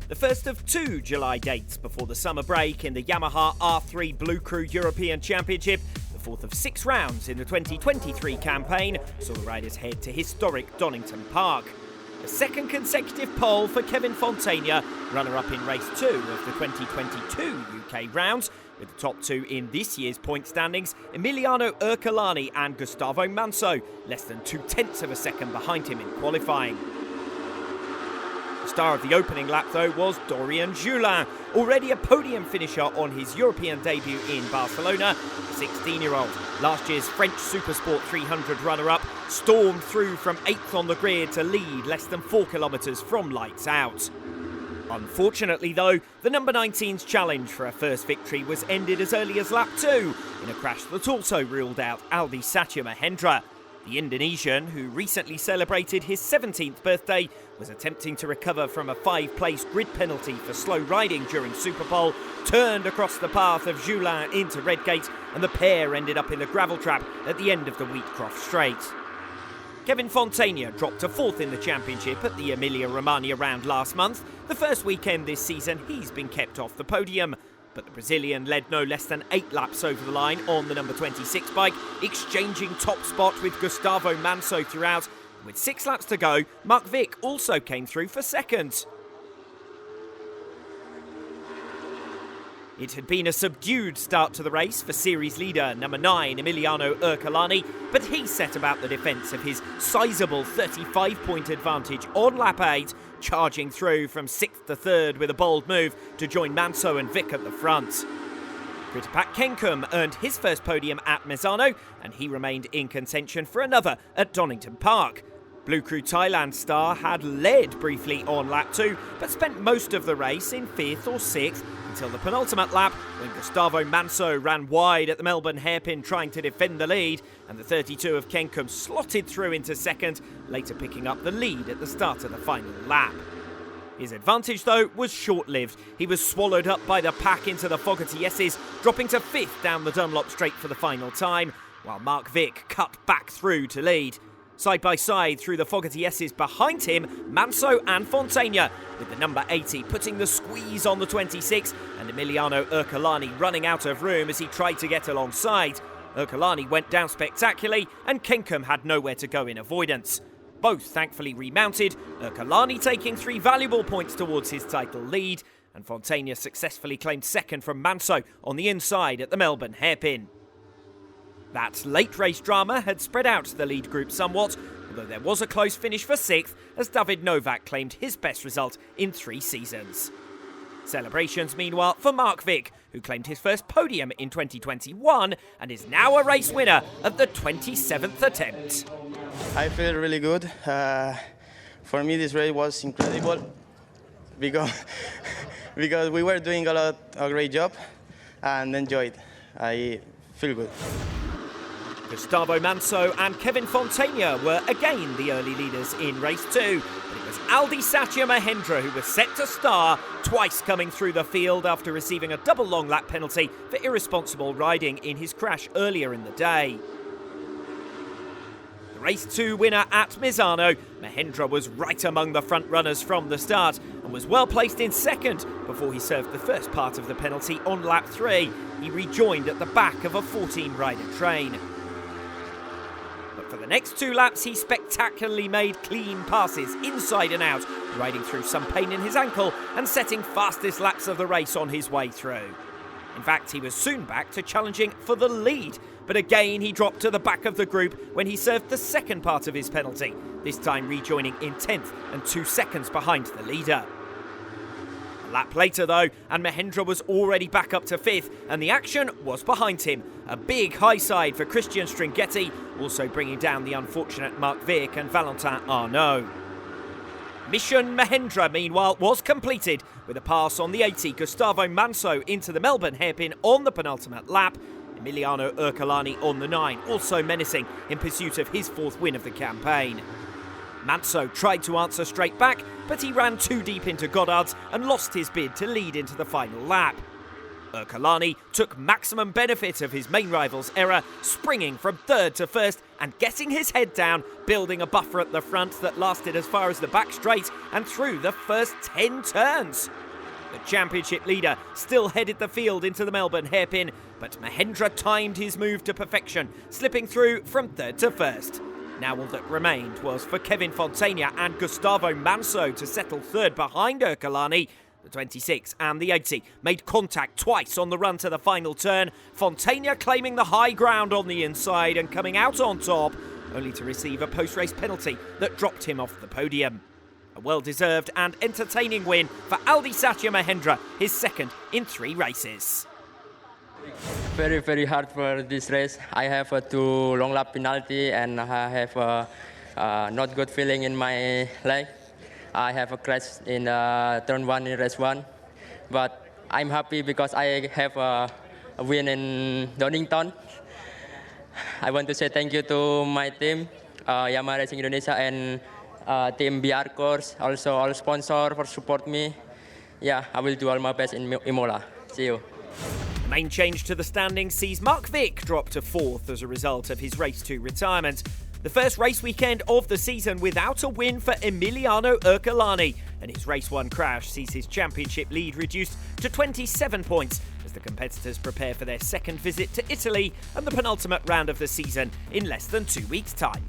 the first of two July dates before the summer break in the Yamaha R3 bLU cRU European Championship. The fourth of 6 rounds in the 2023 campaign saw the riders head to historic Donington Park. A second consecutive pole for Kevin Fontana, runner-up in race 2 of the 2022 UK rounds, with the top two in this year's point standings, Emiliano Ercolani and Gustavo Manso, less than 0.2 of a second behind him in qualifying. The star of the opening lap, though, was Dorian Joulin, already a podium finisher on his European debut in Barcelona. The 16-year-old, last year's French Supersport 300 runner-up, stormed through from 8th on the grid to lead less than 4 kilometres from lights out. Unfortunately, though, the number 19's challenge for a first victory was ended as early as lap 2 in a crash that also ruled out Aldi Satya Mahendra. The Indonesian, who recently celebrated his 17th birthday, was attempting to recover from a 5-place grid penalty for slow riding during Superpole, turned across the path of Joulin into Redgate, and the pair ended up in the gravel trap at the end of the Wheatcroft Straight. Kevin Fontana dropped to 4th in the championship at the Emilia-Romagna round last month. The first weekend this season he's been kept off the podium. But the Brazilian led no less than 8 laps over the line on the number 26 bike, exchanging top spot with Gustavo Manso throughout. With 6 laps to go, Mark Vick also came through for second. It had been a subdued start to the race for series leader number 9 Emiliano Ercolani, but he set about the defence of his sizable 35-point advantage on lap 8, charging through from 6th to 3rd with a bold move to join Manso and Vick at the front. Kritipak Kenkum earned his first podium at Misano, and he remained in contention for another at Donington Park. bLU cRU Thailand star had led briefly on lap 2, but spent most of the race in 5th or 6th until the penultimate lap, when Gustavo Manso ran wide at the Melbourne hairpin trying to defend the lead, and the 32 of Kenkum slotted through into second, later picking up the lead at the start of the final lap. His advantage, though, was short-lived. He was swallowed up by the pack into the Fogarty S's, dropping to 5th down the Dunlop Straight for the final time, while Mark Vick cut back through to lead. Side by side through the Fogarty S's behind him, Manso and Fontana, with the number 80 putting the squeeze on the 26 and Emiliano Ercolani running out of room as he tried to get alongside. Ercolani went down spectacularly and Kenkum had nowhere to go in avoidance. Both thankfully remounted, Ercolani taking 3 valuable points towards his title lead, and Fontana successfully claimed second from Manso on the inside at the Melbourne hairpin. That late race drama had spread out the lead group somewhat, although there was a close finish for 6th as David Novak claimed his best result in 3 seasons. Celebrations, meanwhile, for Mark Vick, who claimed his first podium in 2021 and is now a race winner at the 27th attempt. I feel really good. For me, this race was incredible because we were doing a great job and enjoyed. I feel good. Gustavo Manso and Kevin Fontana were again the early leaders in race 2, but it was Aldi Satya Mahendra who was set to star, twice coming through the field after receiving a double long lap penalty for irresponsible riding in his crash earlier in the day. The race 2 winner at Misano, Mahendra was right among the front runners from the start and was well placed in second before he served the first part of the penalty on lap 3. He rejoined at the back of a 14-rider train. For the next 2 laps, he spectacularly made clean passes inside and out, riding through some pain in his ankle and setting fastest laps of the race on his way through. In fact, he was soon back to challenging for the lead, but again he dropped to the back of the group when he served the second part of his penalty, this time rejoining in 10th and 2 seconds behind the leader. A lap later, though, and Mahendra was already back up to 5th, and the action was behind him. A big high side for Christian Stringhetti, also bringing down the unfortunate Mark Vick and Valentin Arnaud. Mission Mahendra, meanwhile, was completed with a pass on the 80 Gustavo Manso into the Melbourne hairpin on the penultimate lap. Emiliano Ercolani on the 9, also menacing in pursuit of his 4th win of the campaign. Manso tried to answer straight back, but he ran too deep into Goddard's and lost his bid to lead into the final lap. Ercolani took maximum benefit of his main rival's error, springing from third to first and getting his head down, building a buffer at the front that lasted as far as the back straight and through the first 10 turns. The championship leader still headed the field into the Melbourne hairpin, but Mahendra timed his move to perfection, slipping through from third to first. Now all that remained was for Kevin Fontana and Gustavo Manso to settle third behind Ercolani. The 26 and the 80 made contact twice on the run to the final turn, Fontana claiming the high ground on the inside and coming out on top, only to receive a post-race penalty that dropped him off the podium. A well-deserved and entertaining win for Aldi Satya Mahendra, his second in 3 races. Very, very hard for this race. I have a 2 long lap penalty and I have a not good feeling in my leg. I have a crash in turn 1 in race 1. But I'm happy because I have a win in Donington. I want to say thank you to my team, Yamaha Racing Indonesia and team bLU cRU, also all sponsors for support me. Yeah, I will do all my best in Imola. See you. The main change to the standings sees Mark Vick drop to 4th as a result of his Race 2 retirement. The first race weekend of the season without a win for Emiliano Ercolani, and his Race 1 crash sees his championship lead reduced to 27 points as the competitors prepare for their second visit to Italy and the penultimate round of the season in less than 2 weeks' time.